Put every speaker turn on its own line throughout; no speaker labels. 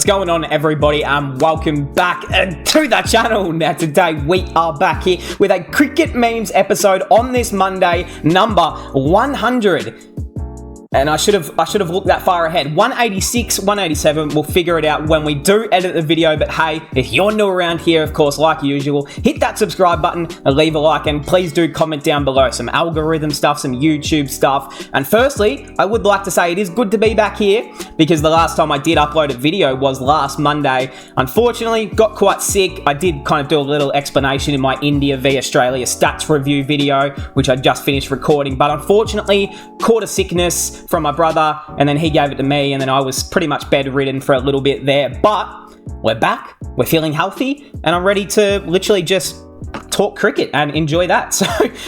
What's going on, everybody, and welcome back to the channel. Now today we are back here with a cricket memes episode on this Monday, number 100. And I should have looked that far ahead. 186, 187, we'll figure it out when we do edit the video. But hey, if you're new around here, of course, like usual, hit that subscribe button and leave a like. And please do comment down below some algorithm stuff, some YouTube stuff. And firstly, I would like to say it is good to be back here because the last time I did upload a video was last Monday. Unfortunately, got quite sick. I did kind of do a little explanation in my India v Australia stats review video, which I just finished recording. But unfortunately, caught a sickness from my brother, and then he gave it to me, and then I was pretty much bedridden for a little bit there. But we're back, we're feeling healthy, and I'm ready to literally just talk cricket and enjoy that. So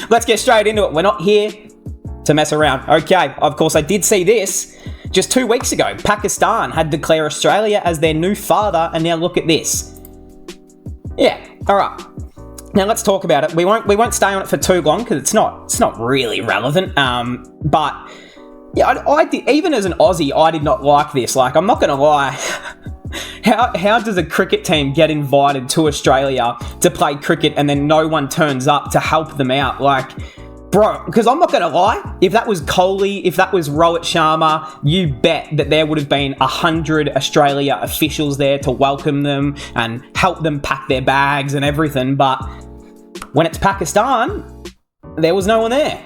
let's get straight into it. We're not here to mess around. Okay, of course, I did see this just 2 weeks ago. Pakistan had declared Australia as their new father, and now look at this. Yeah, all right. Now let's talk about it. We won't stay on it for too long because it's not really relevant. But yeah, I did, even as an Aussie, I did not like this. Like, I'm not going to lie. How does a cricket team get invited to Australia to play cricket and then no one turns up to help them out? Like, bro, because I'm not going to lie, if that was Kohli, if that was Rohit Sharma, you bet that there would have been 100 Australia officials there to welcome them and help them pack their bags and everything. But when it's Pakistan, there was no one there.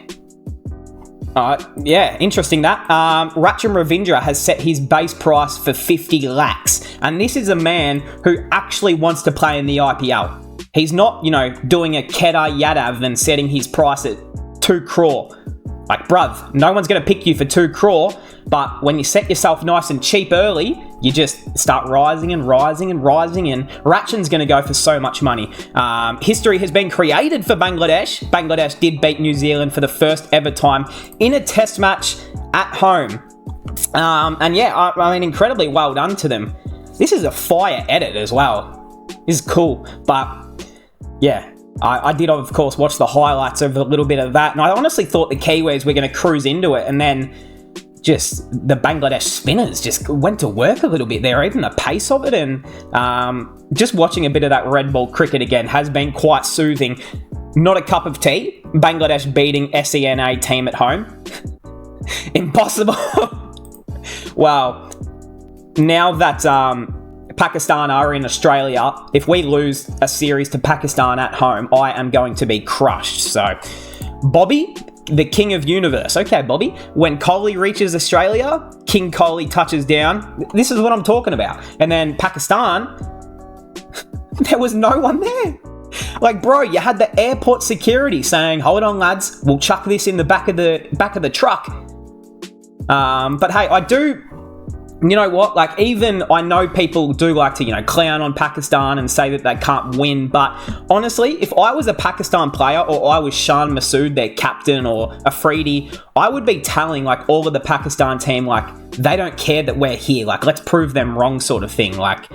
Yeah, interesting that. Rachin Ravindra has set his base price for 50 lakhs. And this is a man who actually wants to play in the IPL. He's not, doing a Kedar Yadav and setting his price at 2 crore. Like, bruv, no one's going to pick you for 2 crore. But when you set yourself nice and cheap early, you just start rising and rising and rising, and Rachin's going to go for so much money. History has been created for Bangladesh. Bangladesh did beat New Zealand for the first ever time in a test match at home. And yeah, I mean, incredibly well done to them. This is a fire edit as well. This is cool. But yeah, I did, of course, watch the highlights of a little bit of that. And I honestly thought the Kiwis were going to cruise into it, and then just the Bangladesh spinners just went to work a little bit there, even the pace of it. And just watching a bit of that red ball cricket again has been quite soothing. Not a cup of tea. Bangladesh beating SENA team at home. Impossible. Well, now that Pakistan are in Australia, if we lose a series to Pakistan at home, I am going to be crushed. So, Bobby, the king of universe. Okay, Bobby, when Kohli reaches Australia, King Kohli touches down. This is what I'm talking about. And then Pakistan, there was no one there. Like, bro, you had the airport security saying, "Hold on, lads, we'll chuck this in the back of the truck." But hey, I do. You know what? Like, even I know people do like to, clown on Pakistan and say that they can't win. But honestly, if I was a Pakistan player or I was Shan Masood, their captain, or Afridi, I would be telling, like, all of the Pakistan team, like, they don't care that we're here. Like, let's prove them wrong sort of thing. Like,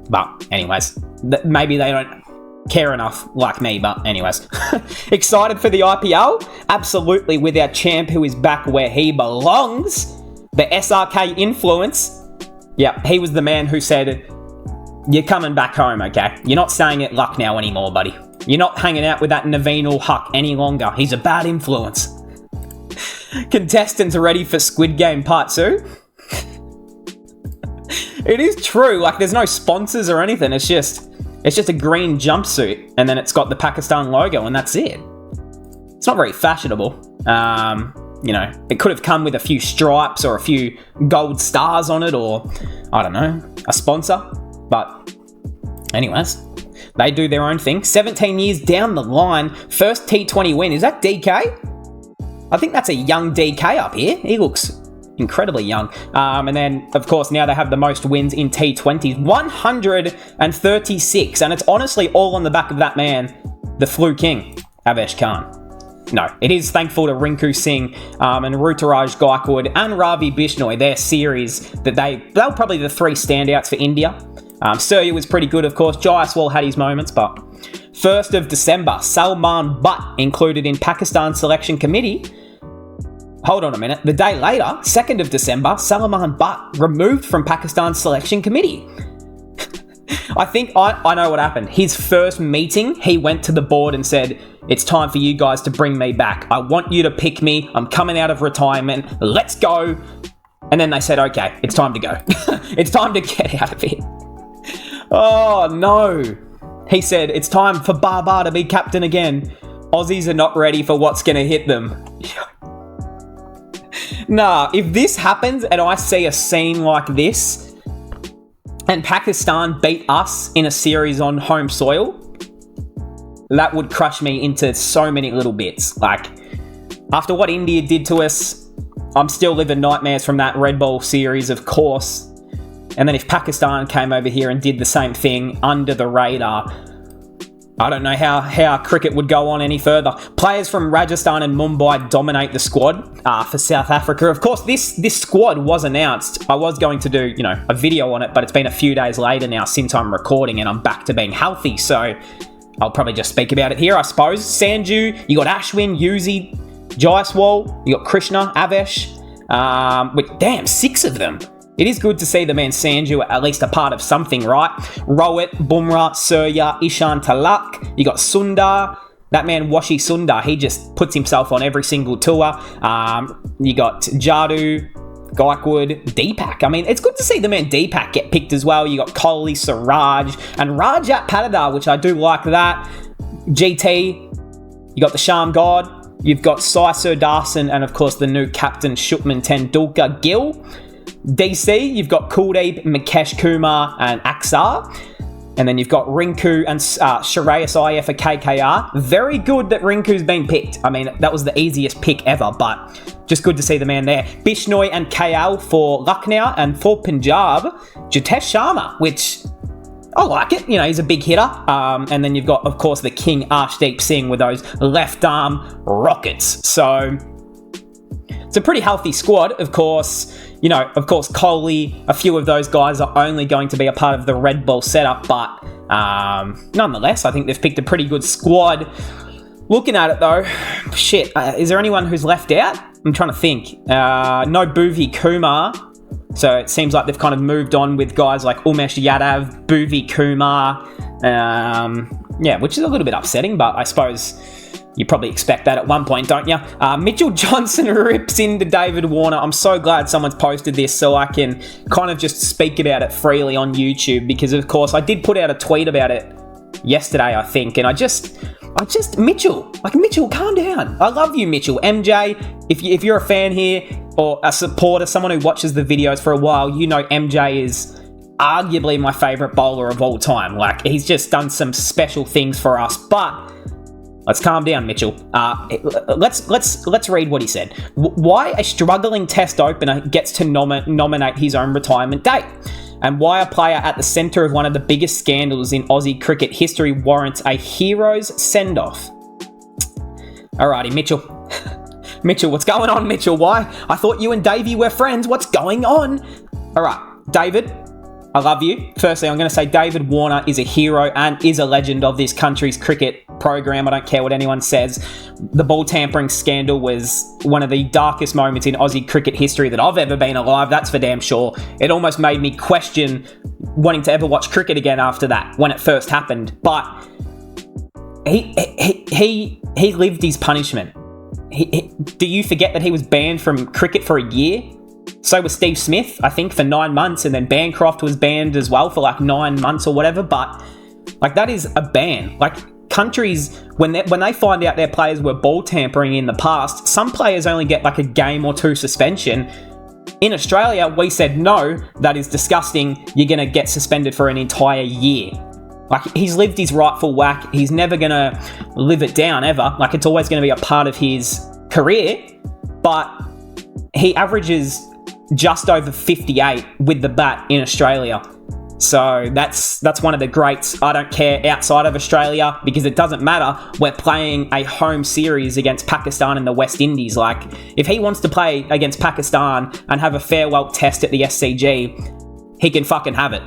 But anyways, maybe they don't care enough like me. But anyways, excited for the IPL? Absolutely, with our champ who is back where he belongs. The SRK influence, yeah, he was the man who said, "You're coming back home, okay? You're not staying at Lucknow anymore, buddy. You're not hanging out with that Naveen ul Haq any longer. He's a bad influence." Contestants are ready for Squid Game Part 2. It is true, like, there's no sponsors or anything. It's just a green jumpsuit, and then it's got the Pakistan logo, and that's it. It's not very fashionable. It could have come with a few stripes or a few gold stars on it, or, I don't know, a sponsor. But anyways, they do their own thing. 17 years down the line, first T20 win. Is that DK? I think that's a young DK up here. He looks incredibly young. And then, of course, now they have the most wins in T20s. 136. And it's honestly all on the back of that man, the flu king, Avesh Khan. No, it is thankful to Rinku Singh and Ruturaj Gaikwad and Ravi Bishnoi, their series, that they were probably the 3 standouts for India. Surya was pretty good, of course. Jaiswal had his moments, but 1st of December, Salman Butt included in Pakistan selection committee. hold on a minute. The day later, 2nd of December, Salman Butt removed from Pakistan's selection committee. I think I know what happened. His first meeting, he went to the board and said, it's time for you guys to bring me back. I want you to pick me. I'm coming out of retirement. Let's go. And then they said, okay, it's time to go. It's time to get out of here. Oh, no. He said, it's time for Baba to be captain again. Aussies are not ready for what's going to hit them. Nah, if this happens and I see a scene like this, and Pakistan beat us in a series on home soil, that would crush me into so many little bits. Like, after what India did to us, I'm still living nightmares from that Red Ball series, of course. And then if Pakistan came over here and did the same thing under the radar, I don't know how cricket would go on any further. Players from Rajasthan and Mumbai dominate the squad for South Africa. Of course, this squad was announced. I was going to do, a video on it, but it's been a few days later now since I'm recording and I'm back to being healthy. So I'll probably just speak about it here, I suppose. Sanju, you got Ashwin, Yuzi, Jaiswal, you got Krishna, Avesh. Damn, 6 of them. It is good to see the man Sanju at least a part of something, right? Rohit, Bumrah, Surya, Ishan Talak. You got Sundar. That man Washi Sundar, he just puts himself on every single tour. You got Jadu, Gaikwad, Deepak. I mean, it's good to see the man Deepak get picked as well. You got Kohli, Siraj, and Rajat Patidar, which I do like that. GT, you got the Sham God. You've got Sai Surdarsan, and of course the new captain Shubman Tendulkar Gill. DC, you've got Kuldeep, Mukesh Kumar and Aksar. And then you've got Rinku and Shreyas Iyer for KKR. Very good that Rinku's been picked. I mean, that was the easiest pick ever, but just good to see the man there. Bishnoi and KL for Lucknow, and for Punjab, Jitesh Sharma, which I like it. He's a big hitter. And then you've got, of course, the King Arshdeep Singh with those left arm rockets. So it's a pretty healthy squad, of course. Kohli, a few of those guys are only going to be a part of the Red Bull setup, but nonetheless, I think they've picked a pretty good squad. Looking at it though, is there anyone who's left out? I'm trying to think. No Bhuvi Kumar, so it seems like they've kind of moved on with guys like Umesh Yadav, Bhuvi Kumar, which is a little bit upsetting, but I suppose you probably expect that at one point, don't you? Mitchell Johnson rips into David Warner. I'm so glad someone's posted this so I can kind of just speak about it freely on YouTube, because of course I did put out a tweet about it yesterday, I think, and Mitchell, calm down. I love you, Mitchell. MJ, if you're a fan here or a supporter, someone who watches the videos for a while, MJ is arguably my favourite bowler of all time. Like, he's just done some special things for us, but let's calm down, Mitchell. Let's read what he said. Why a struggling Test opener gets to nominate his own retirement date, and why a player at the centre of one of the biggest scandals in Aussie cricket history warrants a hero's send-off. Alrighty, Mitchell. Mitchell, what's going on, Mitchell? Why? I thought you and Davey were friends. What's going on? Alright, David, I love you. Firstly, I'm going to say David Warner is a hero and is a legend of this country's cricket program. I don't care what anyone says. The ball tampering scandal was one of the darkest moments in Aussie cricket history that I've ever been alive. That's for damn sure. It almost made me question wanting to ever watch cricket again after that when it first happened. But he lived his punishment. Do you forget that he was banned from cricket for a year? So was Steve Smith, I think, for 9 months, and then Bancroft was banned as well for 9 months or whatever. But that is a ban. Countries, when they find out their players were ball tampering in the past, some players only get a game or two suspension. In Australia, we said no, that is disgusting. You're going to get suspended for an entire year. He's lived his rightful whack. He's never going to live it down ever. It's always going to be a part of his career. But he averages just over 58 with the bat in Australia. So that's one of the greats. I don't care outside of Australia, because it doesn't matter. We're playing a home series against Pakistan and the West Indies. If he wants to play against Pakistan and have a farewell test at the SCG, he can fucking have it.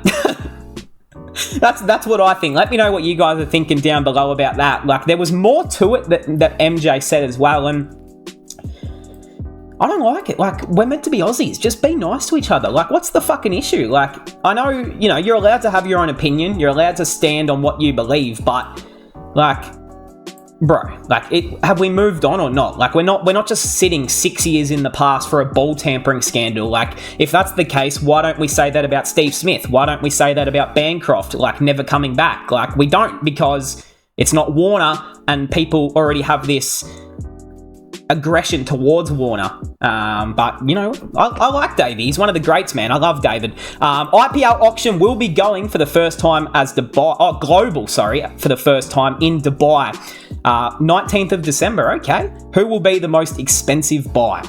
That's what I think. Let me know what you guys are thinking down below about that. There was more to it that MJ said as well, and I don't like it. Like, we're meant to be Aussies. Just be nice to each other. Like, what's the fucking issue? Like, I know, you know, you're allowed to have your own opinion. You're allowed to stand on what you believe, but, like, bro, like, have we moved on or not? Like, we're not just sitting 6 years in the past for a ball tampering scandal. Like, if that's the case, why don't we say that about Steve Smith? Why don't we say that about Bancroft, like, never coming back? Like, we don't, because it's not Warner, and people already have this aggression towards Warner. But, you know, I like Davey. He's one of the greats, man. I love David. IPL auction will be going for the first time as Dubai, global, for the first time in Dubai. 19th of December, okay. Who will be the most expensive buy?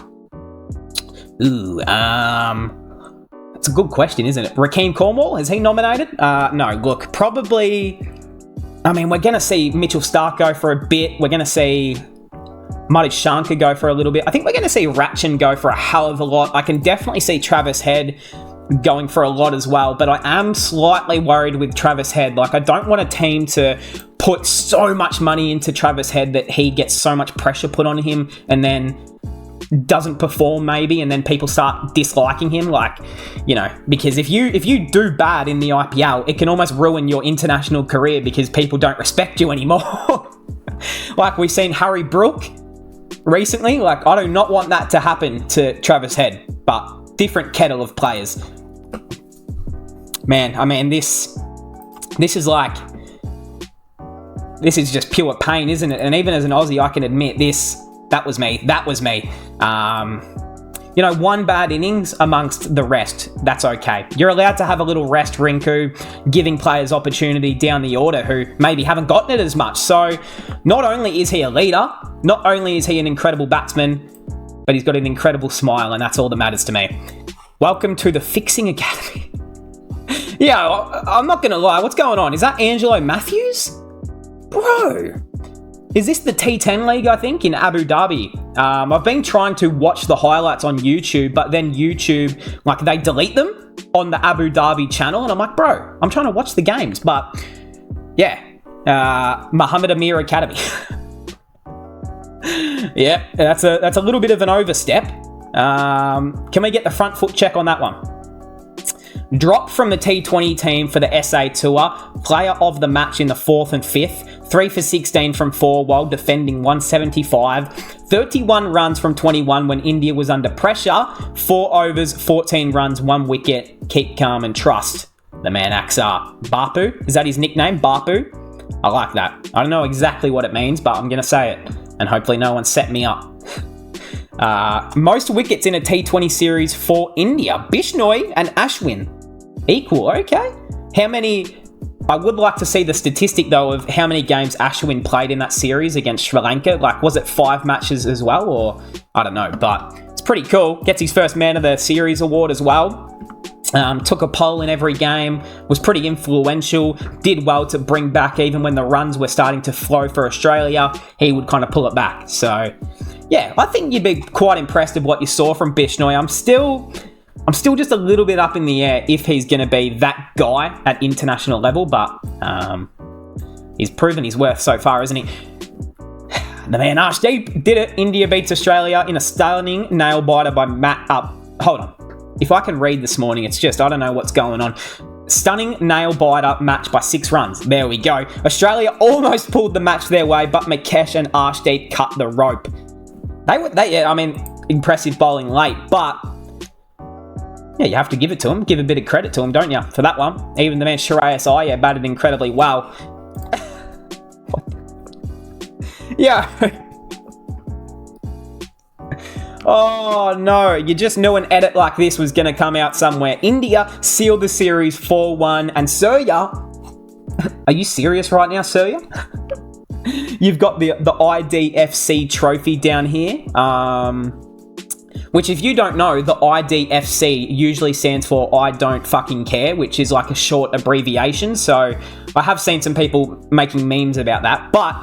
Ooh, that's a good question, isn't it? Rakeem Cornwall, is he nominated? No, look, probably, I mean, we're going to see Mitchell Starc go for a bit. We're going to see Muddy Shankar go for a little bit. I think we're going to see Ratchin go for a hell of a lot. I can definitely see Travis Head going for a lot as well, but I am slightly worried with Travis Head. Like, I don't want a team to put so much money into Travis Head that he gets so much pressure put on him and then doesn't perform maybe, and then people start disliking him. Like, you know, because if you do bad in the IPL, it can almost ruin your international career because people don't respect you anymore. Like we've seen Harry Brook recently. Like, I do not want that to happen to Travis Head, but different kettle of players. Man, I mean, this is like, this is just pure pain, isn't it? And even as an Aussie, I can admit that was me. You know, one bad innings amongst the rest, that's okay. You're allowed to have a little rest, Rinku, giving players opportunity down the order who maybe haven't gotten it as much. So not only is he a leader, not only is he an incredible batsman, but he's got an incredible smile, and that's all that matters to me. Welcome to the Fixing Academy. Yeah, I'm not going to lie. What's going on? Is that Angelo Matthews? Bro, is this the T10 League, I think, in Abu Dhabi? I've been trying to watch the highlights on YouTube, but then YouTube, like, they delete them on the Abu Dhabi channel, and I'm like, bro, I'm trying to watch the games. But, yeah, Muhammad Amir Academy. Yeah, that's a little bit of an overstep. Can we get the front foot check on that one? Dropped from the T20 team for the SA Tour, player of the match in the 4th and 5th, 3 for 16 from 4 while defending 175, 31 runs from 21 when India was under pressure, 4 overs, 14 runs, 1 wicket, keep calm and trust. The man Axar. Bapu, is that his nickname? Bapu? I like that. I don't know exactly what it means, but I'm going to say it, and hopefully no one set me up. Most wickets in a T20 series for India, Bishnoi and Ashwin. Equal, okay. How many... I would like to see the statistic, though, of how many games Ashwin played in that series against Sri Lanka. Like, was it 5 matches as well? Or, I don't know, but it's pretty cool. Gets his first Man of the Series award as well. Took a poll in every game. Was pretty influential. Did well to bring back, even when the runs were starting to flow for Australia, he would kind of pull it back. So, yeah, I think you'd be quite impressed with what you saw from Bishnoi. I'm still just a little bit up in the air if he's going to be that guy at international level, but he's proven his worth so far, isn't he? The man Arshdeep did it. India beats Australia in a stunning nail-biter by Matt... hold on. If I can read this morning, it's just, I don't know what's going on. Stunning nail-biter match by 6 runs. There we go. Australia almost pulled the match their way, but Mukesh and Arshdeep cut the rope. Impressive bowling late, but... yeah, you have to give it to him. Give a bit of credit to him, don't you, for that one? Even the man Shreyas Iyer batted incredibly well. Yeah. Oh, no. You just knew an edit like this was going to come out somewhere. India sealed the series 4-1. And Surya... are you serious right now, Surya? You've got the IDFC trophy down here. Which, if you don't know, the IDFC usually stands for I Don't Fucking Care, which is like a short abbreviation. So I have seen some people making memes about that. But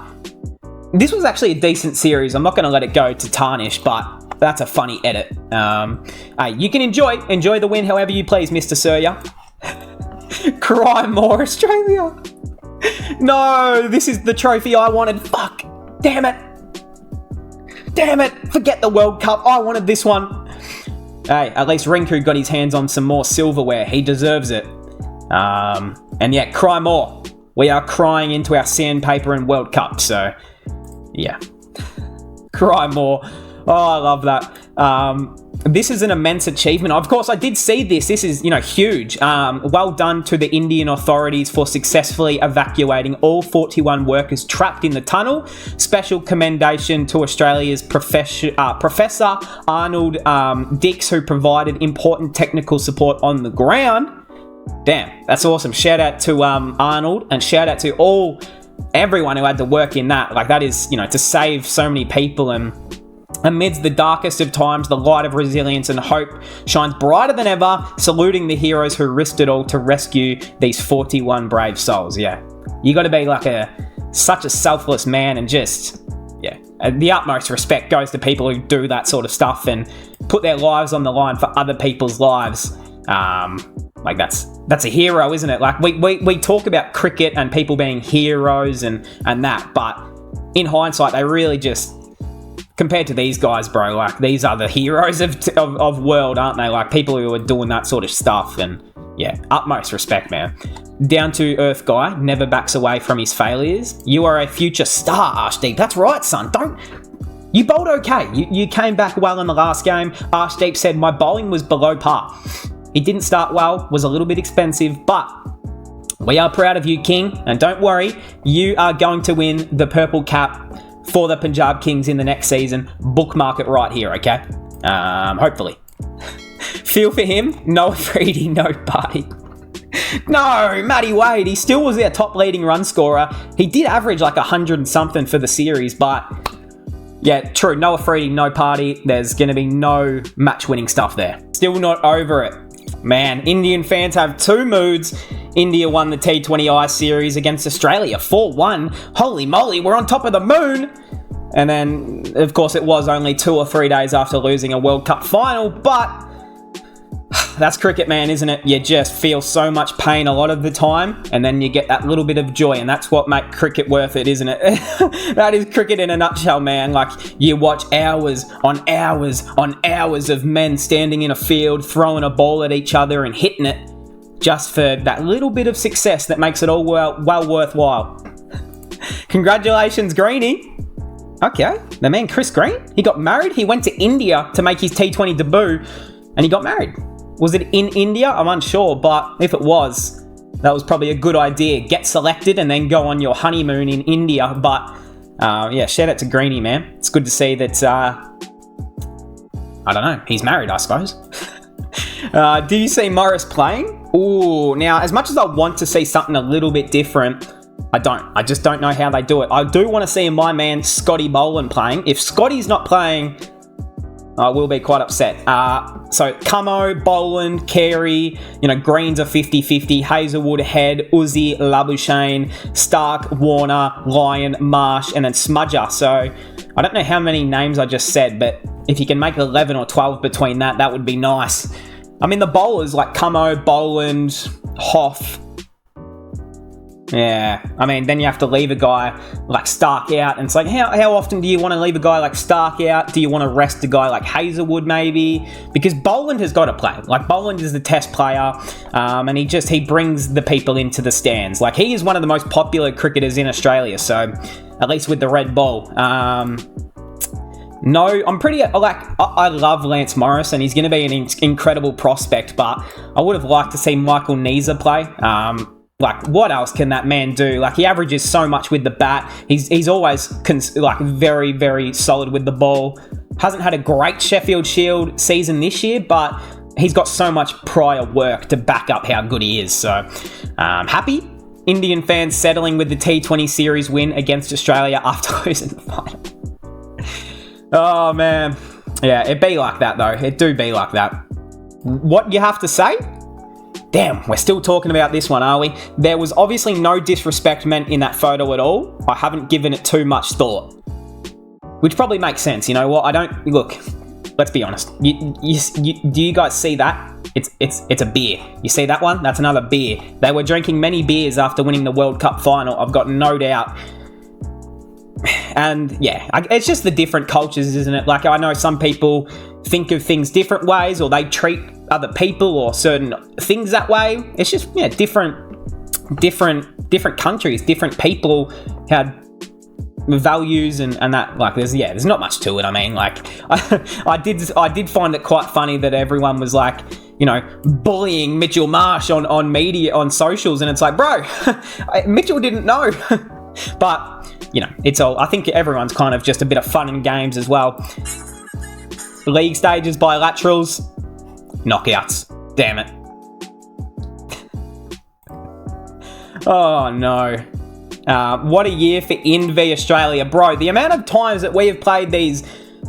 this was actually a decent series. I'm not going to let it go to tarnish, but that's a funny edit. You can enjoy the win however you please, Mr. Surya. Cry more, Australia. No, this is the trophy I wanted. Fuck. Damn it. Damn it, forget the World Cup. I wanted this one. Hey, at least Rinku got his hands on some more silverware. He deserves it. And yeah, cry more. We are crying into our sandpaper and World Cup, so yeah. Cry more. Oh, I love that. This is an immense achievement. Of course, I did see this. This is, huge. Well done to the Indian authorities for successfully evacuating all 41 workers trapped in the tunnel. Special commendation to Australia's Professor Arnold Dix, who provided important technical support on the ground. Damn, that's awesome. Shout out to Arnold, and shout out to everyone who had to work in that. Like, that is, to save so many people. And amidst the darkest of times, the light of resilience and hope shines brighter than ever, saluting the heroes who risked it all to rescue these 41 brave souls. Yeah, you got to be like such a selfless man, and just, yeah, the utmost respect goes to people who do that sort of stuff and put their lives on the line for other people's lives. Like, that's a hero, isn't it? Like, we talk about cricket and people being heroes and that, but in hindsight, they really just, compared to these guys, bro, like, these are the heroes of world, aren't they? Like, people who are doing that sort of stuff. And yeah, utmost respect, man. Down to earth guy, never backs away from his failures. You are a future star, Arshdeep. That's right, son. You bowled okay. You came back well in the last game. Arshdeep said, my bowling was below par. He didn't start well, was a little bit expensive, but we are proud of you, King. And don't worry, you are going to win the purple cap for the Punjab Kings in the next season. Bookmark it right here, okay? Hopefully. Feel for him. No Freedy, no party. No, Matty Wade, he still was their top leading run scorer. He did average like 100 and something for the series, but yeah, true, no Freedy, no party. There's going to be no match-winning stuff there. Still not over it. Man, Indian fans have two moods. India won the T20I series against Australia 4-1. Holy moly, we're on top of the moon. And then, of course, it was only 2 or 3 days after losing a World Cup final, but that's cricket, man, isn't it? You just feel so much pain a lot of the time, and then you get that little bit of joy, and that's what makes cricket worth it, isn't it? That is cricket in a nutshell, man. Like, you watch hours on hours on hours of men standing in a field, throwing a ball at each other and hitting it, just for that little bit of success that makes it all well worthwhile. Congratulations, Greenie. Okay, the man Chris Green, he got married. He went to India to make his T20 debut, and he got married. Was it in India? I'm unsure, but if it was, that was probably a good idea. Get selected and then go on your honeymoon in India. But yeah, shout out to Greenie, man. It's good to see that, I don't know, he's married, I suppose. Do you see Morris playing? Ooh, now, as much as I want to see something a little bit different, I don't. I just don't know how they do it. I do want to see my man Scotty Boland playing. If Scotty's not playing, I will be quite upset. So Camo, Boland, Carey, Greens are 50-50, Hazelwood, Head, Uzi, Labuschagne, Stark, Warner, Lyon, Marsh, and then Smudger. So I don't know how many names I just said, but if you can make 11 or 12 between that would be nice. I mean, the bowlers like Camo, Boland, Hoff. Yeah, I mean, then you have to leave a guy like Stark out, and it's like, how often do you want to leave a guy like Stark out? Do you want to rest a guy like Hazelwood maybe? Because Boland has got to play. Like, Boland is the test player, and he brings the people into the stands. Like, he is one of the most popular cricketers in Australia, so at least with the red ball. No, I'm pretty, I love Lance Morris, and he's going to be an incredible prospect, but I would have liked to see Michael Neser play. Like, what else can that man do? Like, he averages so much with the bat. He's always, very, very solid with the ball. Hasn't had a great Sheffield Shield season this year, but he's got so much prior work to back up how good he is. So, happy Indian fans settling with the T20 series win against Australia after losing the final. Oh, man. Yeah, it be like that, though. It do be like that. What you have to say? Damn, we're still talking about this one, are we? There was obviously no disrespect meant in that photo at all. I haven't given it too much thought. Which probably makes sense, you know what? Look, let's be honest. Do you guys see that? It's a beer. You see that one? That's another beer. They were drinking many beers after winning the World Cup final. I've got no doubt. And yeah, it's just the different cultures, isn't it? Like, I know some people think of things different ways, or they treat other people or certain things that way. It's just, yeah, different countries, different people had values and that. Like, there's not much to it. I mean, like, I did find it quite funny that everyone was like, you know, bullying Mitchell Marsh on media, on socials, and it's like, bro, Mitchell didn't know. But you know, it's all, I think everyone's kind of just a bit of fun and games as well. League stages, bilaterals, knockouts. Damn it. Oh no. What a year for Ind v Australia. Bro, the amount of times that we have played these,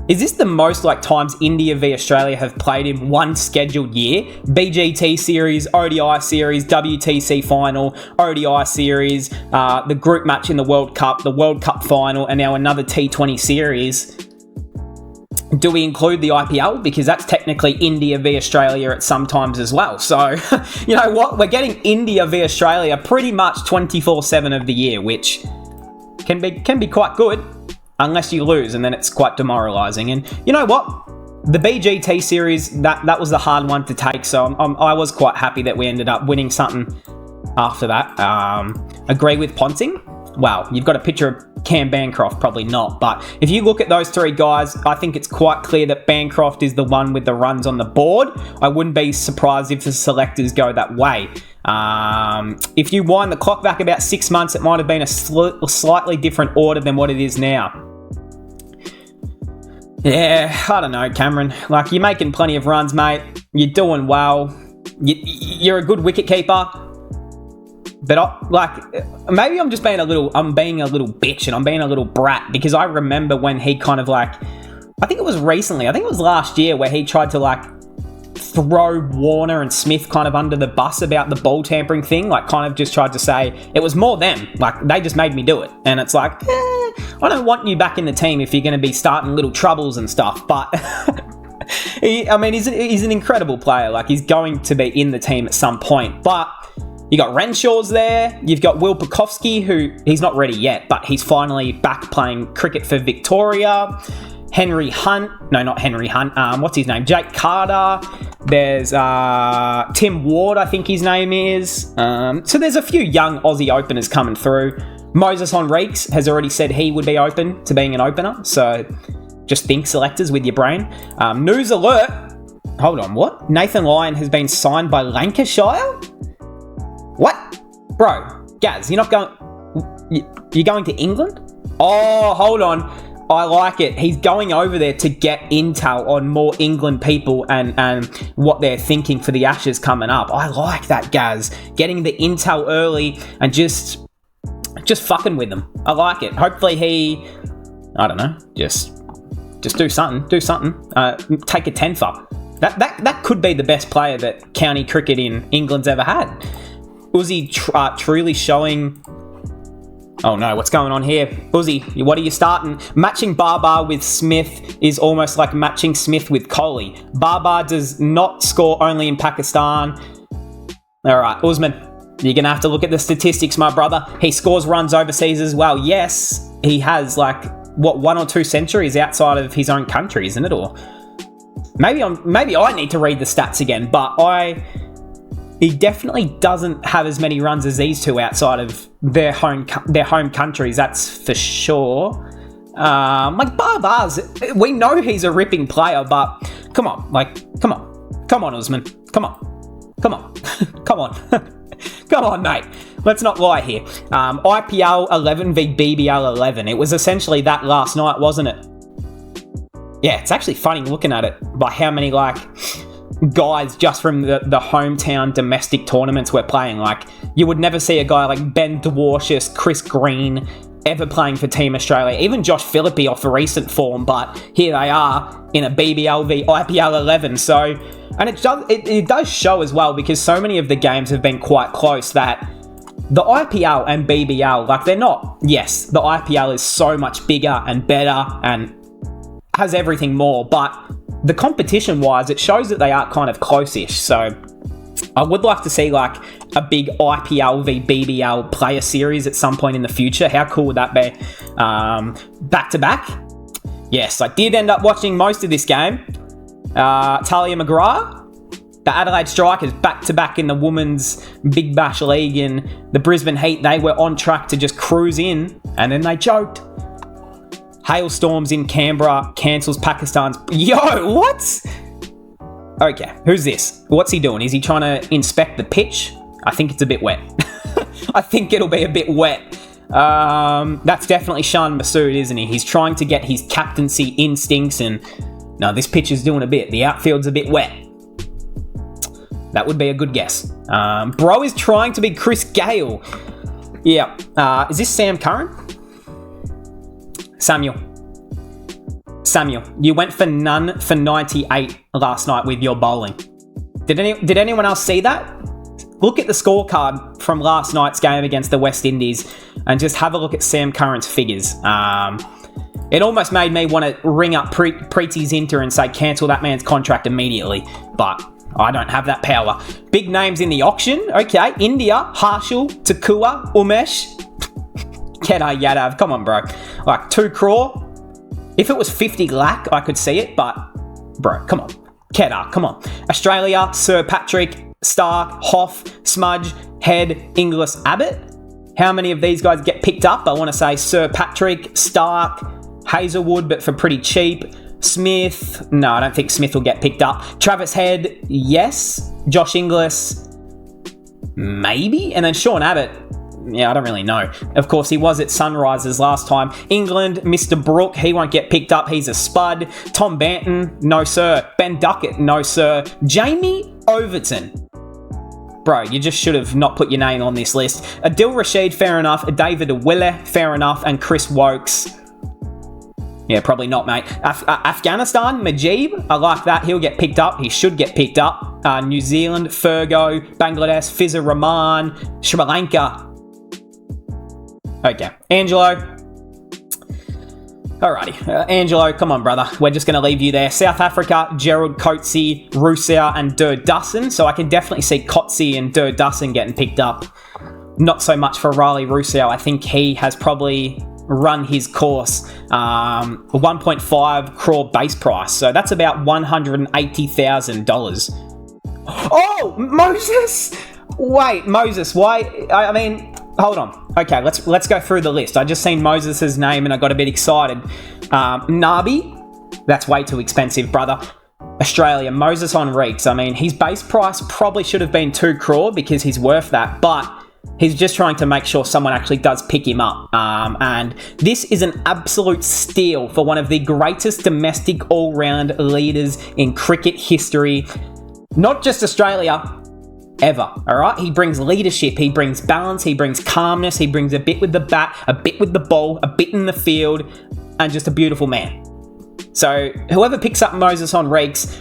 is this the most like times India v Australia have played in one scheduled year? BGT series, ODI series, WTC final, ODI series, the group match in the World Cup final, and now another T20 series. Do we include the IPL? Because that's technically India v Australia at some times as well. So, you know what? We're getting India v Australia pretty much 24/7 of the year, which can be quite good. Unless you lose, and then it's quite demoralising. And you know what? The BGT series, that was the hard one to take, so I was quite happy that we ended up winning something after that. Agree with Ponting? Wow, you've got a picture of Cam Bancroft, probably not. But if you look at those three guys, I think it's quite clear that Bancroft is the one with the runs on the board. I wouldn't be surprised if the selectors go that way. If you wind the clock back about 6 months, it might have been a slightly different order than what it is now. Yeah, I don't know, Cameron. Like, you're making plenty of runs, mate. You're doing well. You're a good wicket keeper. But maybe I'm just being a little bitch, and I'm being a little brat, because I remember when he kind of like, I think it was last year, where he tried to like throw Warner and Smith kind of under the bus about the ball tampering thing. Like, kind of just tried to say it was more them. Like, they just made me do it. And it's like, I don't want you back in the team if you're going to be starting little troubles and stuff. But he's an incredible player. Like, he's going to be in the team at some point. But you got Renshaw's there. You've got Will Pukovsky, who he's not ready yet, but he's finally back playing cricket for Victoria. Henry Hunt. No, not Henry Hunt. What's his name? Jake Carter. There's Tim Ward, I think his name is. So there's a few young Aussie openers coming through. Moses Henriques has already said he would be open to being an opener. So just think, selectors, with your brain. News alert. Hold on, what? Nathan Lyon has been signed by Lancashire? What? Bro, Gaz, you're going to England? Oh, hold on. I like it. He's going over there to get intel on more England people and what they're thinking for the Ashes coming up. I like that, Gaz. Getting the intel early and just fucking with them. I like it. Hopefully he, I don't know, just do something. Take a tenfer. That could be the best player that county cricket in England's ever had. Uzi truly showing... Oh no, what's going on here? Uzi, what are you starting? Matching Babar with Smith is almost like matching Smith with Kohli. Babar does not score only in Pakistan. Alright, Usman, you're going to have to look at the statistics, my brother. He scores runs overseas as well. Yes, he has like, one or two centuries outside of his own country, isn't it? Or maybe I need to read the stats again, but he definitely doesn't have as many runs as these two outside of their home countries, that's for sure. Like Barbar's, we know he's a ripping player, but come on, Usman, come on, mate. Let's not lie here. IPL 11 v BBL 11. It was essentially that last night, wasn't it? Yeah, it's actually funny looking at it by how many guys just from the hometown domestic tournaments we're playing. Like, you would never see a guy like Ben Dwarshus, Chris Green ever playing for Team Australia, even Josh Philippe off a recent form, but here they are in a BBL v IPL 11. So, and it does show as well, because so many of the games have been quite close, that the IPL and BBL, like, they're not, yes, the IPL is so much bigger and better and has everything more, but the competition-wise, it shows that they are kind of close-ish. So, I would like to see like a big IPL v BBL player series at some point in the future. How cool would that be? Back to back? Yes, I did end up watching most of this game. Talia McGrath, the Adelaide Strikers, back to back in the Women's Big Bash League in the Brisbane Heat. They were on track to just cruise in, and then they choked. Hailstorms in Canberra cancels Pakistan's... Yo, what? Okay, who's this? What's he doing? Is he trying to inspect the pitch? I think it's a bit wet. I think it'll be a bit wet. That's definitely Shan Masood, isn't he? He's trying to get his captaincy instincts, and no, this pitch is doing a bit. The outfield's a bit wet. That would be a good guess. Bro is trying to be Chris Gale. Yeah. Is this Sam Curran? Samuel, you went for none for 98 last night with your bowling. Did anyone else see that? Look at the scorecard from last night's game against the West Indies and just have a look at Sam Curran's figures. It almost made me want to ring up Preeti Zinta and say cancel that man's contract immediately, but I don't have that power. Big names in the auction. Okay, India, Harshal, Takua, Umesh. Kedar Yadav, come on, bro. Like 2 crore. If it was 50 lakh, I could see it, but bro, come on. Kedar, come on. Australia, Sir Patrick, Stark, Hoff, Smudge, Head, Inglis, Abbott. How many of these guys get picked up? I want to say Sir Patrick, Stark, Hazelwood, but for pretty cheap. Smith, no, I don't think Smith will get picked up. Travis Head, yes. Josh Inglis, maybe. And then Sean Abbott, yeah, I don't really know. Of course, he was at Sunrisers last time. England, Mr. Brook, he won't get picked up. He's a spud. Tom Banton, no sir. Ben Duckett, no sir. Jamie Overton. Bro, you just should have not put your name on this list. Adil Rashid, fair enough. David Awile, fair enough. And Chris Wokes. Yeah, probably not, mate. Afghanistan, Majib, I like that. He'll get picked up. He should get picked up. New Zealand, Fergo, Bangladesh, Fizzer Rahman, Sri Lanka. Okay, Angelo. Alrighty, Angelo, come on, brother. We're just going to leave you there. South Africa, Gerald Coetzee, Rousseau, and Dur Dussin. So I can definitely see Coetzee and Dur Dussin getting picked up. Not so much for Riley Rousseau. I think he has probably run his course. 1.5 crore base price. So that's about $180,000. Oh, Moses! Wait, Moses, why? I mean... Hold on. Okay, let's go through the list. I just seen Moses' name and I got a bit excited. Nabi, that's way too expensive, brother. Australia, Moses on Reeks. I mean, his base price probably should have been 2 crore because he's worth that, but he's just trying to make sure someone actually does pick him up. And this is an absolute steal for one of the greatest domestic all-round leaders in cricket history. Not just Australia, ever, all right? He brings leadership, he brings balance, he brings calmness, he brings a bit with the bat, a bit with the ball, a bit in the field, and just a beautiful man. So whoever picks up Moses on Reeks,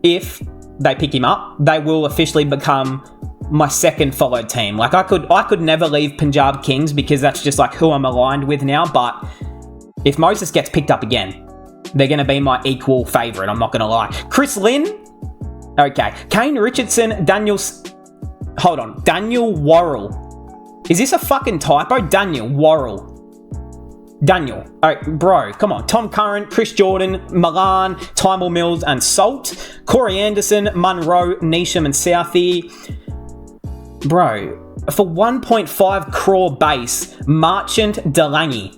if they pick him up, they will officially become my second followed team. Like I could never leave Punjab Kings because that's just like who I'm aligned with now, but if Moses gets picked up again, they're going to be my equal favourite, I'm not going to lie. Chris Lynn, okay. Kane Richardson, Daniel Worrell. Is this a fucking typo? Daniel Worrell. Daniel. Oh, bro, come on. Tom Curran, Chris Jordan, Milan, Tymel Mills, and Salt. Corey Anderson, Munro, Neesham, and Southey. Bro, for 1.5 crore base, Marchant Delaney.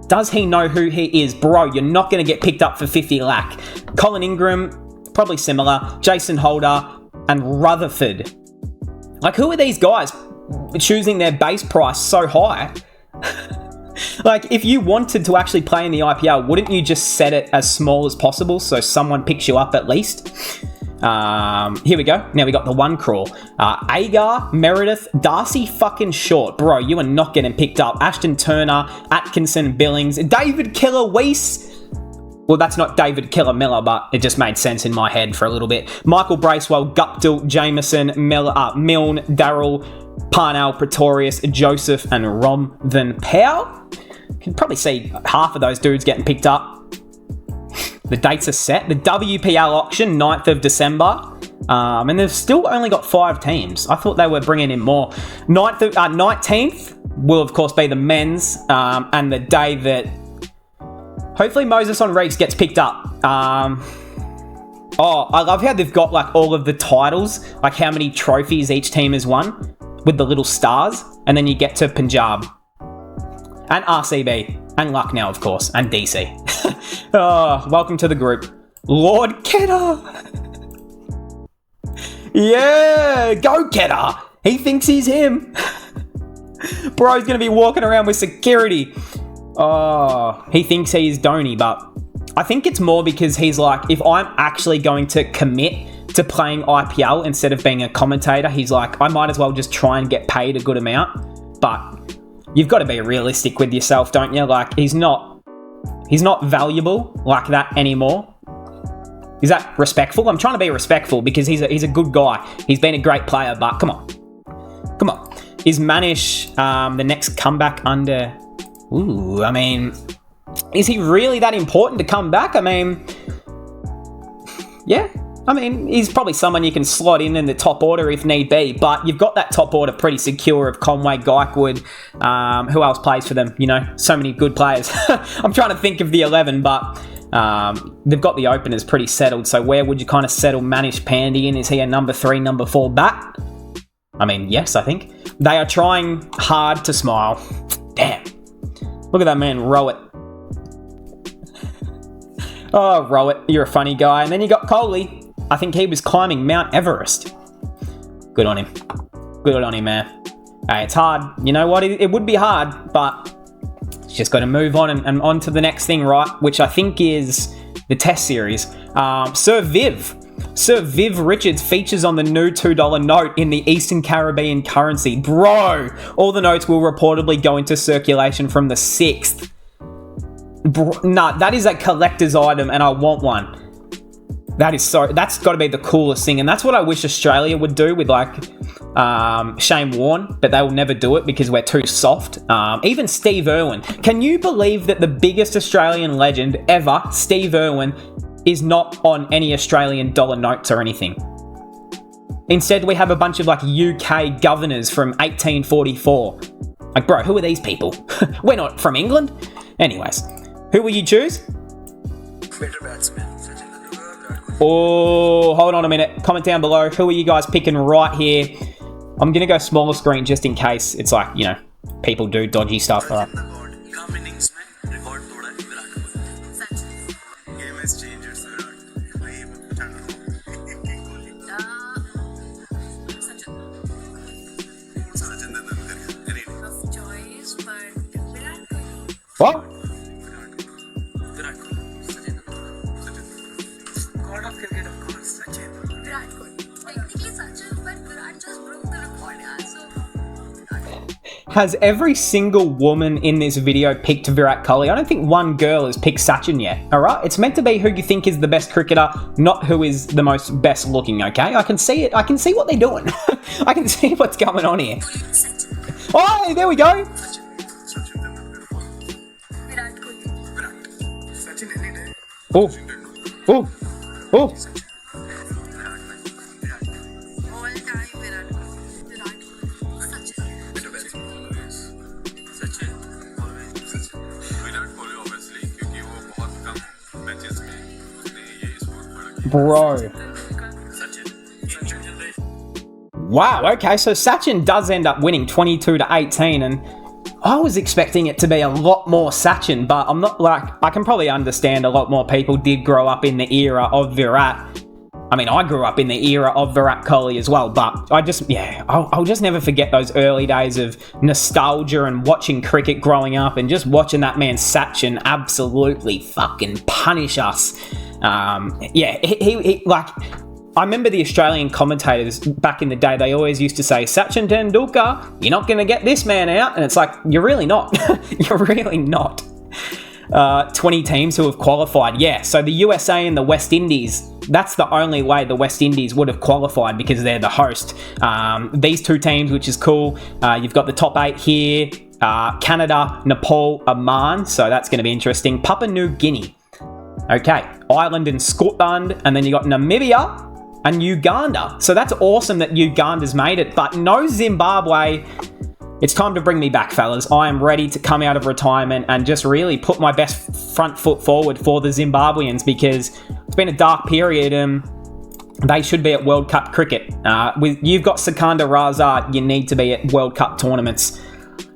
Does he know who he is? Bro, you're not going to get picked up for 50 lakh. Colin Ingram, probably similar. Jason Holder and Rutherford. Like, who are these guys choosing their base price so high? Like, if you wanted to actually play in the IPL, wouldn't you just set it as small as possible so someone picks you up at least? Here we go. Now we got the 1 crore. Agar, Meredith, Darcy fucking Short. Bro, you are not getting picked up. Ashton Turner, Atkinson, Billings, David Killer Weiss. Well, that's not David Killer Miller, but it just made sense in my head for a little bit. Michael Bracewell, Guptill, Jameson, Milne, Darrell, Parnell, Pretorius, Joseph, and Romvan Powell. You can probably see half of those dudes getting picked up. The dates are set. The WPL auction, 9th of December. And they've still only got 5 teams. I thought they were bringing in more. 19th will, of course, be the men's, and the day that hopefully Moses Henriques gets picked up. I love how they've got like all of the titles, like how many trophies each team has won with the little stars, and then you get to Punjab and RCB and Lucknow, of course, and DC. Oh, welcome to the group. Lord Kedar. Yeah, go Kedar. He thinks he's him. Bro's going to be walking around with security. Oh, he thinks he's Dhoni, but I think it's more because he's like, if I'm actually going to commit to playing IPL instead of being a commentator, he's like, I might as well just try and get paid a good amount. But you've got to be realistic with yourself, don't you? Like, he's not valuable like that anymore. Is that respectful? I'm trying to be respectful because he's a good guy. He's been a great player, but come on. Is Manish the next comeback under... Ooh, I mean, is he really that important to come back? I mean, yeah. I mean, he's probably someone you can slot in the top order if need be, but you've got that top order pretty secure of Conway, Gaikwood. Who else plays for them? You know, so many good players. I'm trying to think of the 11, but they've got the openers pretty settled. So where would you kind of settle Manish Pandey in? Is he a number 3, number 4 bat? I mean, yes, I think. They are trying hard to smile. Damn. Look at that man, Rowett. Oh, Rowett, you're a funny guy. And then you got Kohli. I think he was climbing Mount Everest. Good on him. Good on him, man. Hey, it's hard. You know what? It would be hard, but it's just got to move on and on to the next thing, right? Which I think is the Test Series. Sir Viv Richards features on the new $2 note in the Eastern Caribbean currency. Bro, all the notes will reportedly go into circulation from the 6th. Nah, that is a collector's item and I want one. That's got to be the coolest thing. And that's what I wish Australia would do with like Shane Warne, but they will never do it because we're too soft. Even Steve Irwin. Can you believe that the biggest Australian legend ever, Steve Irwin, is not on any Australian dollar notes or anything? Instead, we have a bunch of like UK governors from 1844. Like, bro, who are these people? We're not from England. Anyways, who will you choose?
Better batsman.
Oh, hold on a minute. Comment down below. Who are you guys picking right here? I'm going to go smaller screen just in case it's like, you know, people do dodgy stuff. All right. What? Has every single woman in this video picked Virat Kohli? I don't think one girl has picked Sachin yet, alright? It's meant to be who you think is the best cricketer, not who is the most best looking, okay? I can see it. I can see what they're doing. I can see what's going on here. Oh, there we go. Oh, oh, oh. Bro. Wow, okay, so Sachin does end up winning 22-18, and I was expecting it to be a lot more Sachin, but I'm not like, I can probably understand a lot more people did grow up in the era of Virat. I mean, I grew up in the era of Virat Kohli as well, but I'll just never forget those early days of nostalgia and watching cricket growing up and just watching that man Sachin absolutely fucking punish us. He like, I remember the Australian commentators back in the day, they always used to say, Sachin Tendulkar, you're not going to get this man out. And it's like, you're really not. You're really not. 20 teams who have qualified. Yeah, so the USA and the West Indies, that's the only way the West Indies would have qualified because they're the host. These two teams, which is cool. You've got the top 8 here. Canada, Nepal, Oman. So that's going to be interesting. Papua New Guinea. Okay, Ireland and Scotland. And then you got Namibia. and Uganda. So that's awesome that Uganda's made it, but no Zimbabwe. It's time to bring me back, fellas. I am ready to come out of retirement and just really put my best front foot forward for the Zimbabweans, because it's been a dark period and they should be at World Cup cricket. You've got Sikandar Raza, you need to be at World Cup tournaments.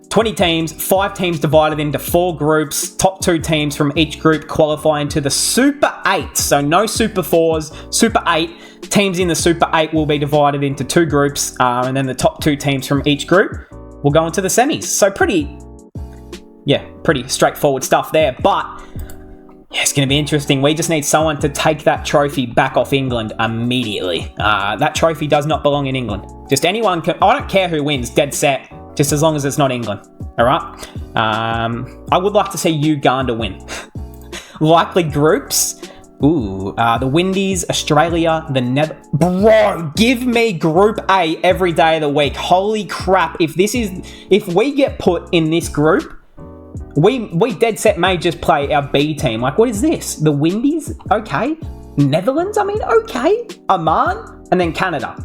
20 teams, 5 teams divided into 4 groups. Top 2 teams from each group qualify into the Super 8. So no Super 4s, Super 8. Teams in the Super 8 will be divided into 2 groups, and then the top 2 teams from each group will go into the semis. So pretty straightforward stuff there. But yeah, it's going to be interesting. We just need someone to take that trophy back off England immediately. That trophy does not belong in England. Just anyone can. I don't care who wins, dead set, just as long as it's not England. All right? I would like to see Uganda win. Likely groups. The Windies, Australia, the Netherlands. Bro, give me Group A every day of the week. Holy crap. If we get put in this group, we dead set may just play our B team. Like, what is this? The Windies? Okay. Netherlands? I mean, okay. Oman? And then Canada.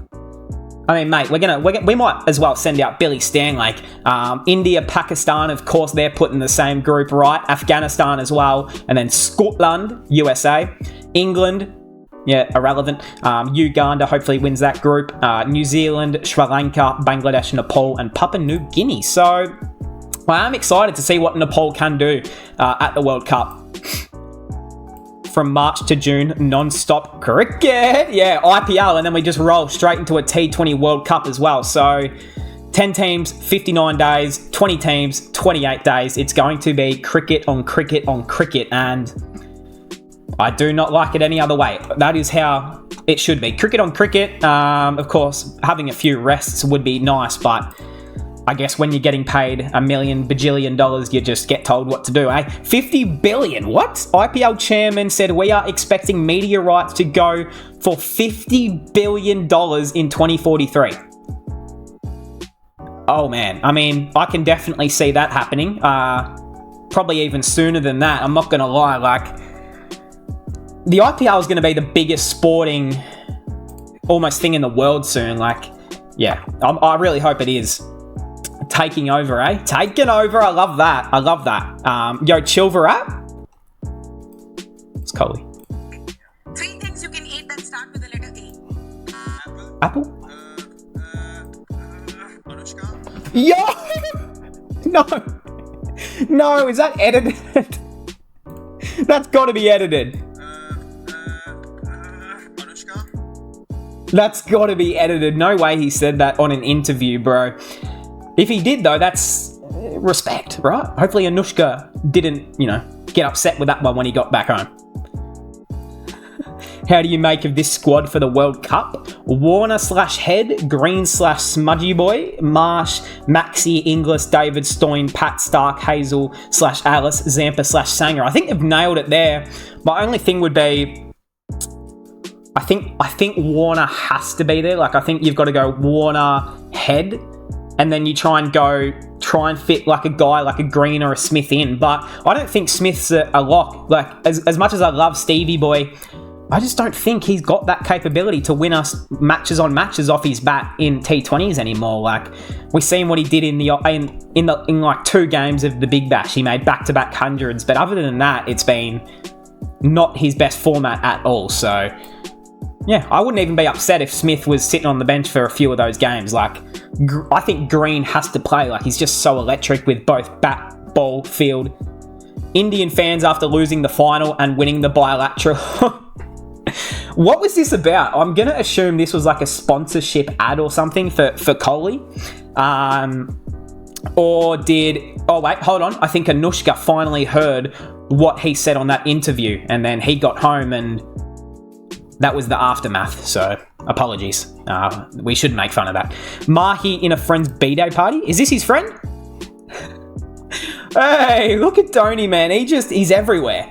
I mean, mate, we might as well send out Billy Stanlake. India, Pakistan, of course, they're put in the same group, right? Afghanistan as well. And then Scotland, USA. England, yeah, irrelevant. Uganda hopefully wins that group. New Zealand, Sri Lanka, Bangladesh, Nepal, and Papua New Guinea. So I am excited to see what Nepal can do at the World Cup. From March to June, non-stop cricket. Yeah, IPL, and then we just roll straight into a T20 World Cup as well. So 10 teams, 59 days, 20 teams, 28 days. It's going to be cricket on cricket on cricket, and I do not like it any other way. That is how it should be. Cricket on cricket. Of course, having a few rests would be nice, but I guess when you're getting paid $1 million bajillion, you just get told what to do, eh? 50 billion. What? IPL chairman said we are expecting media rights to go for $50 billion in 2043. Oh man. I mean, I can definitely see that happening. Probably even sooner than that. I'm not going to lie. Like, the IPL is going to be the biggest sporting almost thing in the world soon. Like, yeah, I really hope it is. Taking over, eh? Taking over. I love that. Yo, Chilverat. It's Coley.
3 things you can eat that start with the letter A.
Apple?
Anushka?
Yo! No, is that edited? That's got to be edited.
Anushka?
That's got to be edited. No way he said that on an interview, bro. If he did, though, that's respect, right? Hopefully Anushka didn't, get upset with that one when he got back home. How do you make of this squad for the World Cup? Warner/Head, Green/Smudgy Boy, Marsh, Maxi, Inglis, David, Stoyne, Pat, Stark, Hazel/Alice, Zampa/Sanger. I think they've nailed it there. My only thing would be, I think Warner has to be there. Like, I think you've got to go Warner, Head, and then you try and fit like a guy like a Green or a Smith in. But I don't think Smith's a lock. Like, as much as I love Stevie Boy, I just don't think he's got that capability to win us matches on matches off his bat in T20s anymore. Like, we've seen what he did in like 2 games of the Big Bash. He made back-to-back hundreds, but other than that, it's been not his best format at all. So yeah, I wouldn't even be upset if Smith was sitting on the bench for a few of those games. Like, I think Green has to play. Like, he's just so electric with both bat, ball, field. Indian fans after losing the final and winning the bilateral. What was this about? I'm going to assume this was like a sponsorship ad or something for Kohli. Or did... Oh, wait, hold on. I think Anushka finally heard what he said on that interview, and then he got home and that was the aftermath. So, apologies. We shouldn't make fun of that. Mahi in a friend's B-Day party? Is this his friend? Hey, look at Dhoni, man. He's everywhere.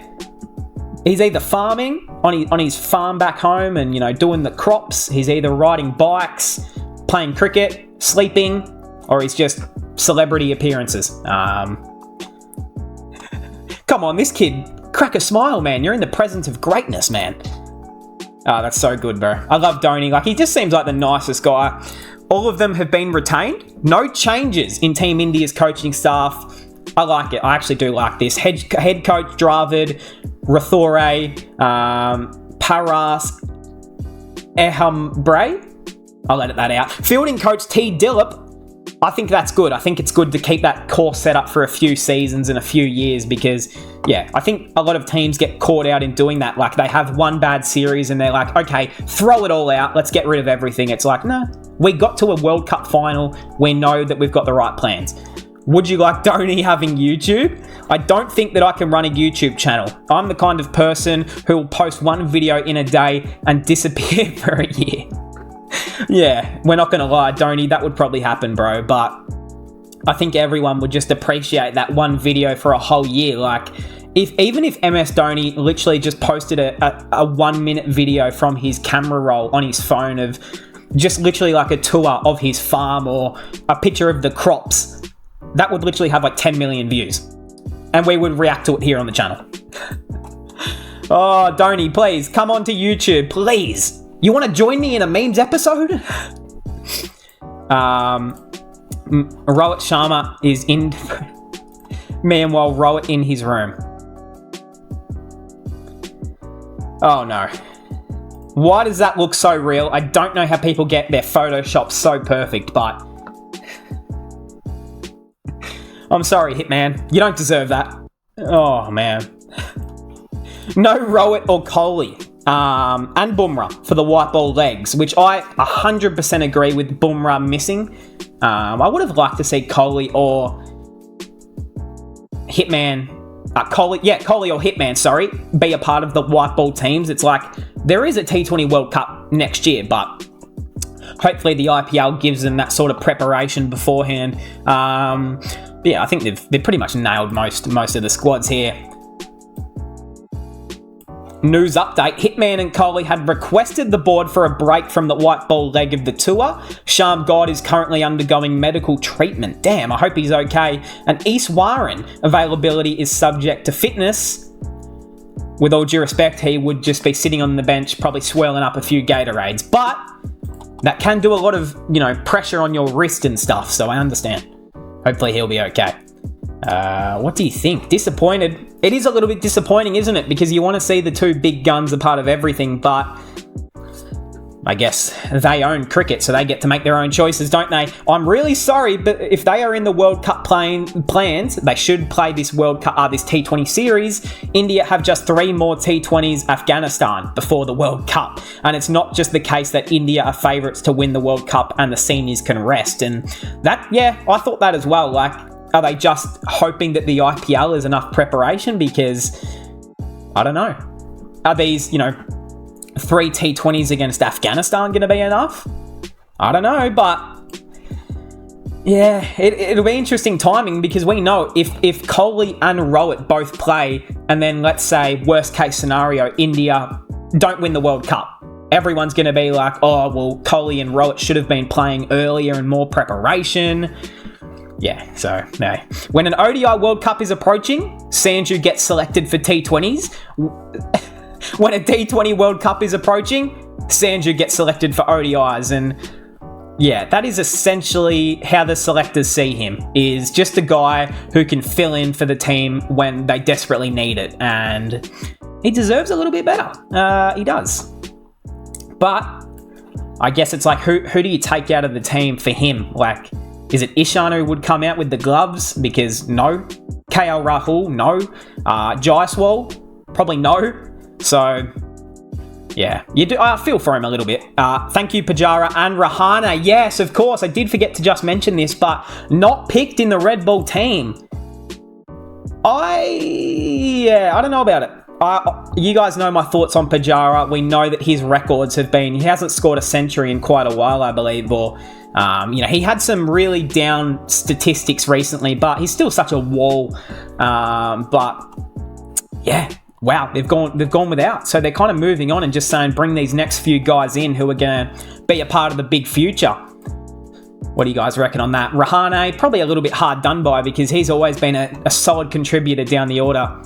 He's either farming on his farm back home and, doing the crops. He's either riding bikes, playing cricket, sleeping, or he's just celebrity appearances. Come on, this kid, crack a smile, man. You're in the presence of greatness, man. Oh, that's so good, bro. I love Dhoni. Like, he just seems like the nicest guy. All of them have been retained. No changes in Team India's coaching staff. I like it. I actually do like this. Head coach Dravid, Rathore, Paras, Ehambre. I'll edit that out. Fielding coach T. Dillip. I think that's good. I think it's good to keep that core set up for a few seasons and a few years because, yeah, I think a lot of teams get caught out in doing that. Like, they have one bad series and they're like, okay, throw it all out. Let's get rid of everything. It's like, no, we got to a World Cup final. We know that we've got the right plans. Would you like Dhoni having YouTube? I don't think that I can run a YouTube channel. I'm the kind of person who will post one video in a day and disappear for a year. Yeah, we're not going to lie, Dhoni, that would probably happen, bro. But I think everyone would just appreciate that one video for a whole year. Like, even if MS Dhoni literally just posted a 1 minute video from his camera roll on his phone of just literally like a tour of his farm or a picture of the crops, that would literally have like 10 million views. And we would react to it here on the channel. Oh, Dhoni, please, come on to YouTube, please. You want to join me in a memes episode? Rohit Sharma is in... Meanwhile, Rohit in his room. Oh, no. Why does that look so real? I don't know how people get their Photoshop so perfect, but... I'm sorry, Hitman. You don't deserve that. Oh, man. No Rohit or Kohli. And Bumrah for the white ball legs, which I 100% agree with Bumrah missing. I would have liked to see Kohli or Hitman, Kohli or Hitman, sorry, be a part of the white ball teams. It's like, there is a T20 World Cup next year, but hopefully the IPL gives them that sort of preparation beforehand. Yeah, I think they've pretty much nailed most of the squads here. News update, Hitman and Kohli had requested the board for a break from the white ball leg of the tour. Sham God is currently undergoing medical treatment. Damn, I hope he's okay. And Iswaran availability is subject to fitness. With all due respect, he would just be sitting on the bench, probably swirling up a few Gatorades. But that can do a lot of, pressure on your wrist and stuff, so I understand. Hopefully he'll be okay. What do you think? Disappointed? It is a little bit disappointing, isn't it? Because you want to see the two big guns a part of everything, but I guess they own cricket, so they get to make their own choices, don't they? I'm really sorry, but if they are in the World Cup plans, they should play this World Cup, this T20 series. India have just 3 more T20s, Afghanistan, before the World Cup. And it's not just the case that India are favourites to win the World Cup and the seniors can rest. And that, yeah, I thought that as well. Like, are they just hoping that the IPL is enough preparation? Because, I don't know. Are these, 3 T20s against Afghanistan going to be enough? I don't know, but yeah, it'll be interesting timing because we know if Kohli and Rohit both play and then let's say worst case scenario, India don't win the World Cup, everyone's going to be like, oh, well, Kohli and Rohit should have been playing earlier and more preparation. Yeah, so, no. When an ODI World Cup is approaching, Sanju gets selected for T20s. When a T20 World Cup is approaching, Sanju gets selected for ODIs. And yeah, that is essentially how the selectors see him, is just a guy who can fill in for the team when they desperately need it. And he deserves a little bit better. He does. But I guess it's like, who do you take out of the team for him? Like, is it Ishan who would come out with the gloves? Because no. KL Rahul, no. Jaiswal, probably no. So, yeah, I feel for him a little bit. Thank you, Pujara and Rahane. Yes, of course, I did forget to just mention this, but not picked in the Red Bull team. I don't know about it. You guys know my thoughts on Pujara. We know that his records have been, he hasn't scored a century in quite a while, I believe, or, he had some really down statistics recently, but he's still such a wall. But, yeah. Wow, they've gone without. So they're kind of moving on and just saying, bring these next few guys in who are going to be a part of the big future. What do you guys reckon on that? Rahane, probably a little bit hard done by because he's always been a solid contributor down the order.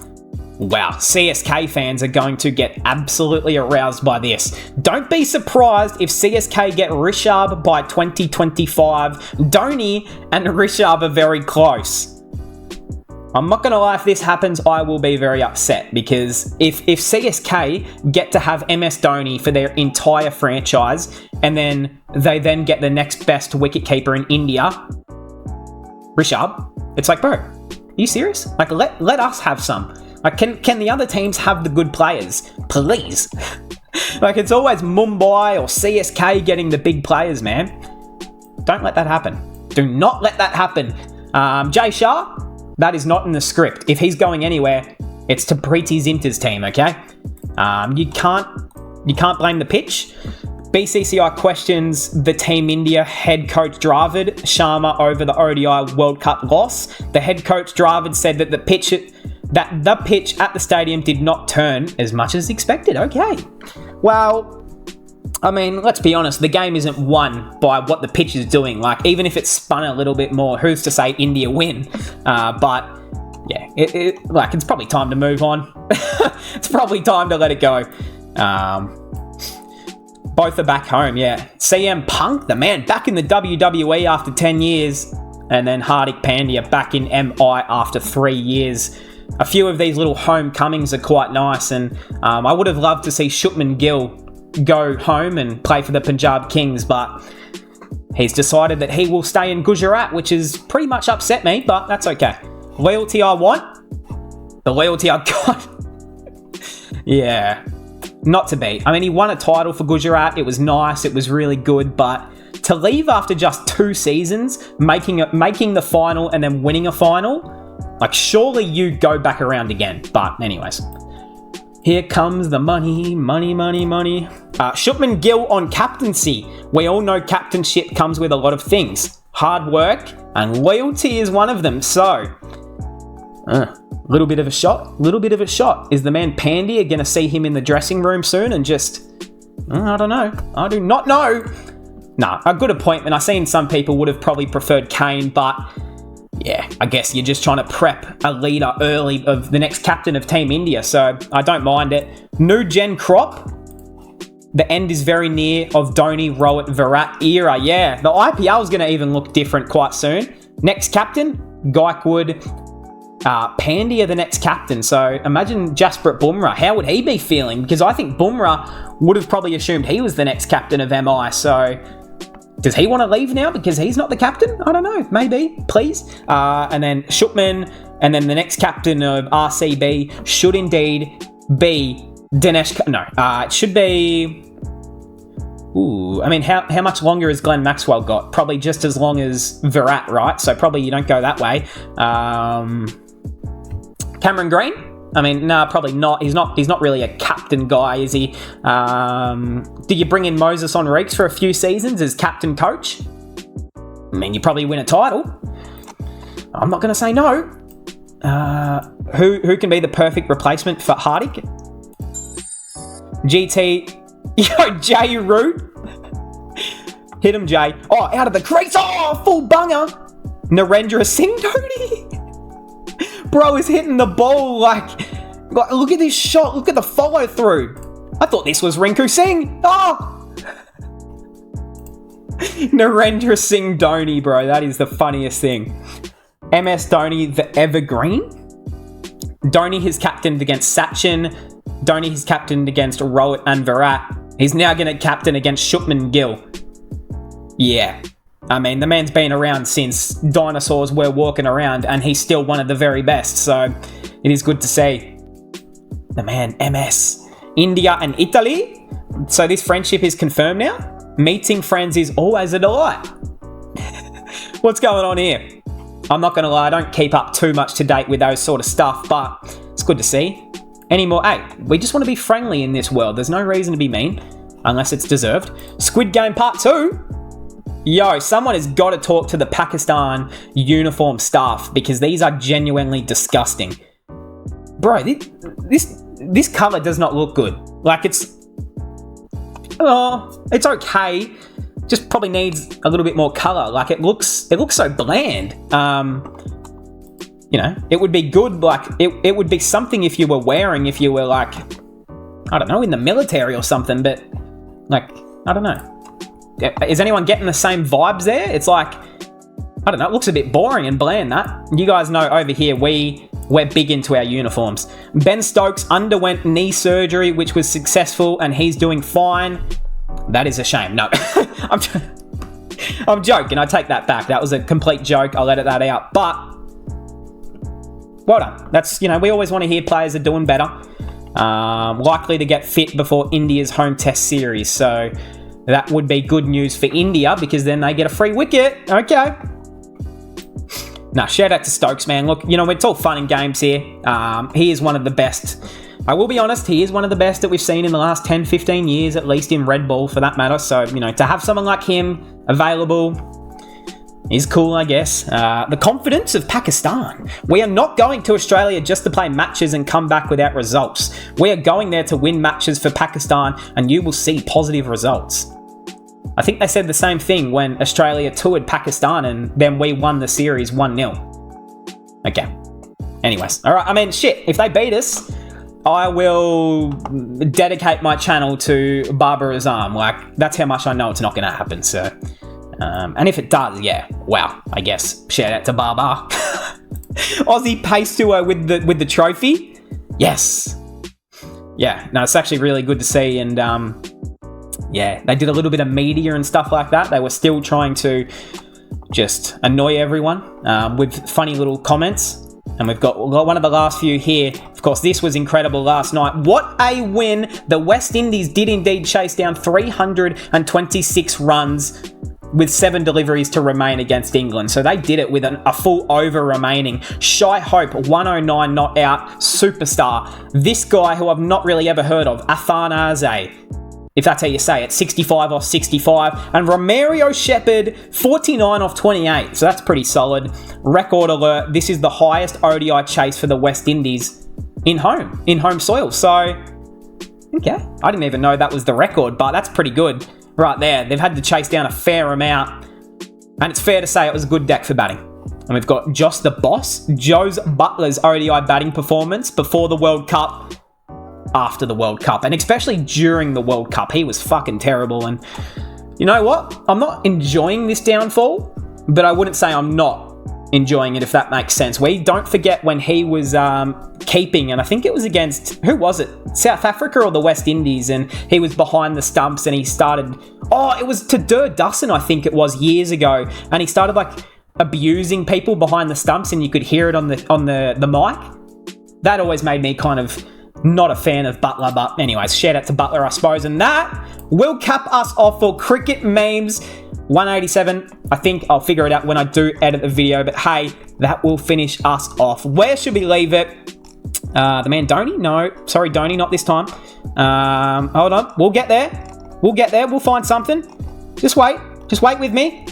Wow, CSK fans are going to get absolutely aroused by this. Don't be surprised if CSK get Rishabh by 2025. Dhoni and Rishabh are very close. I'm not going to lie, if this happens, I will be very upset, because if CSK get to have MS Dhoni for their entire franchise, and then they then get the next best wicketkeeper in India, Rishabh, it's like, bro, are you serious? Like, let us have some. Like, can the other teams have the good players? Please. Like, it's always Mumbai or CSK getting the big players, man. Don't let that happen. Do not let that happen. Jay Shah, that is not in the script. If he's going anywhere, it's to Preeti Zinta's team, okay? You can't blame the pitch. BCCI questions the Team India head coach Dravid Sharma over the ODI World Cup loss. The head coach Dravid said that the pitch at the stadium did not turn as much as expected. Okay. Well, I mean, let's be honest, the game isn't won by what the pitch is doing. Like, even if it's spun a little bit more, who's to say India win? But yeah, it's probably time to move on. It's probably time to let it go. Both are back home, yeah. CM Punk, the man, back in the WWE after 10 years. And then Hardik Pandya back in MI after 3 years. A few of these little homecomings are quite nice. And I would have loved to see Shubman Gill go home and play for the Punjab Kings, but he's decided that he will stay in Gujarat, which has pretty much upset me, but that's okay. Loyalty I want, the loyalty I got. Yeah, not to be. I mean, he won a title for Gujarat. It was nice. It was really good, but to leave after just 2 seasons, making the final and then winning a final, like, surely you go back around again. But anyways, here comes the money. Shubman Gill on captaincy. We all know captainship comes with a lot of things. Hard work and loyalty is one of them. So, little bit of a shot. Is the man Pandya going to see him in the dressing room soon and just, I don't know. I do not know. Nah, a good appointment. I've seen some people would have probably preferred Kane, but yeah, I guess you're just trying to prep a leader early of the next captain of Team India, so I don't mind it. New gen crop. The end is very near of Dhoni, Rohit, Virat era. Yeah, the IPL is going to even look different quite soon. Next captain, Gaikwad, Pandya the next captain. So imagine Jasprit Bumrah. How would he be feeling? Because I think Bumrah would have probably assumed he was the next captain of MI, so does he want to leave now because he's not the captain? I don't know. Maybe. Please. And then Shubman, and then the next captain of RCB should indeed be Dinesh. No, it should be. Ooh, I mean, how much longer has Glenn Maxwell got? Probably just as long as Virat, right? So probably you don't go that way. Cameron Green? I mean, no, probably not. He's not really a captain guy, is he? Do you bring in Moses Enriques for a few seasons as captain coach? I mean, you probably win a title. I'm not going to say no. Who can be the perfect replacement for Hardik? GT. Yo, Jay Root. Hit him, Jay. Oh, out of the crease. Oh, full bunger. Narendra Singh Dhoni. Bro is hitting the ball like, look at this shot. Look at the follow through. I thought this was Rinku Singh. Oh! Narendra Singh Dhoni, bro. That is the funniest thing. MS Dhoni, the evergreen. Dhoni has captained against Sachin. Dhoni has captained against Rohit and Virat. He's now going to captain against Shubman Gill. Yeah. I mean, the man's been around since dinosaurs were walking around, and he's still one of the very best, so it is good to see. The man, MS. India and Italy. So this friendship is confirmed now. Meeting friends is always a delight. What's going on here? I'm not going to lie, I don't keep up too much to date with those sort of stuff, but it's good to see. Any more? Hey, we just want to be friendly in this world. There's no reason to be mean, unless it's deserved. Squid Game Part 2. Yo, someone has got to talk to the Pakistan uniform staff because these are genuinely disgusting. Bro, this colour does not look good. Like, it's okay. Just probably needs a little bit more colour. Like, it looks so bland. you know, it would be good, like, it would be something if you were wearing, if you were, like, I don't know, in the military or something, but, like, I don't know. Is anyone getting the same vibes there? It's like, I don't know, it looks a bit boring and bland, that. You guys know over here, we're big into our uniforms. Ben Stokes underwent knee surgery, which was successful, and he's doing fine. That is a shame. No, I'm joking. I take that back. That was a complete joke. I'll edit that out. But, well done. That's, you know, we always want to hear players are doing better. Likely to get fit before India's home test series. So, that would be good news for India, because then they get a free wicket. Okay. Nah, shout out to Stokes, man. Look, you know, it's all fun and games here. He is one of the best. I will be honest, he is one of the best that we've seen in the last 10, 15 years, at least in red ball for that matter. So, you know, to have someone like him available is cool, I guess. The confidence of Pakistan. We are not going to Australia just to play matches and come back without results. We are going there to win matches for Pakistan, and you will see positive results. I think they said the same thing when Australia toured Pakistan and then we won the series 1-0. Okay. Anyways. All right. I mean, shit. If they beat us, I will dedicate my channel to Babar Azam. Like, that's how much I know it's not going to happen. So, and if it does, yeah. Wow. I guess. Shout out to Babar. Aussie pace duo with the trophy. Yes. Yeah. No, it's actually really good to see. And, yeah, they did a little bit of media and stuff like that. They were still trying to just annoy everyone with funny little comments. And we've got one of the last few here. Of course, this was incredible last night. What a win. The West Indies did indeed chase down 326 runs with 7 deliveries to remain against England. So they did it with a full over remaining. Shai Hope, 109 not out, superstar. This guy who I've not really ever heard of, Athanaze, if that's how you say it, 65 off 65. And Romario Shepherd, 49 off 28. So that's pretty solid. Record alert, this is the highest ODI chase for the West Indies in home soil. So, okay. I didn't even know that was the record, but that's pretty good right there. They've had to chase down a fair amount. And it's fair to say it was a good deck for batting. And we've got Josh the Boss, Joe's Butler's ODI batting performance before the World Cup, after the World Cup, and especially during the World Cup. He was fucking terrible, and you know what? I'm not enjoying this downfall, but I wouldn't say I'm not enjoying it, if that makes sense. We don't forget when he was keeping, and I think it was against, who was it? South Africa or the West Indies, and he was behind the stumps and he started, it was to Dustin, I think it was, years ago, and he started like abusing people behind the stumps, and you could hear it on the mic. That always made me kind of not a fan of Butler, but anyways, shout out to Butler, I suppose. And that will cap us off for Cricket Memes 187. I think I'll figure it out when I do edit the video, but hey, that will finish us off. Where should we leave it? The man Dhoni? No, sorry, Dhoni, not this time. Hold on, we'll get there. We'll find something. Just wait with me.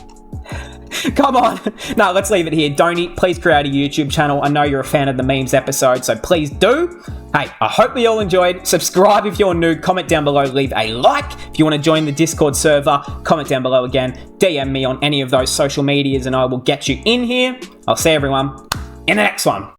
Come on. No, let's leave it here. Dhoni, please create a YouTube channel. I know you're a fan of the memes episode, so please do. Hey, I hope you all enjoyed. Subscribe if you're new. Comment down below. Leave a like. If you want to join the Discord server, comment down below again. DM me on any of those social medias and I will get you in here. I'll see everyone in the next one.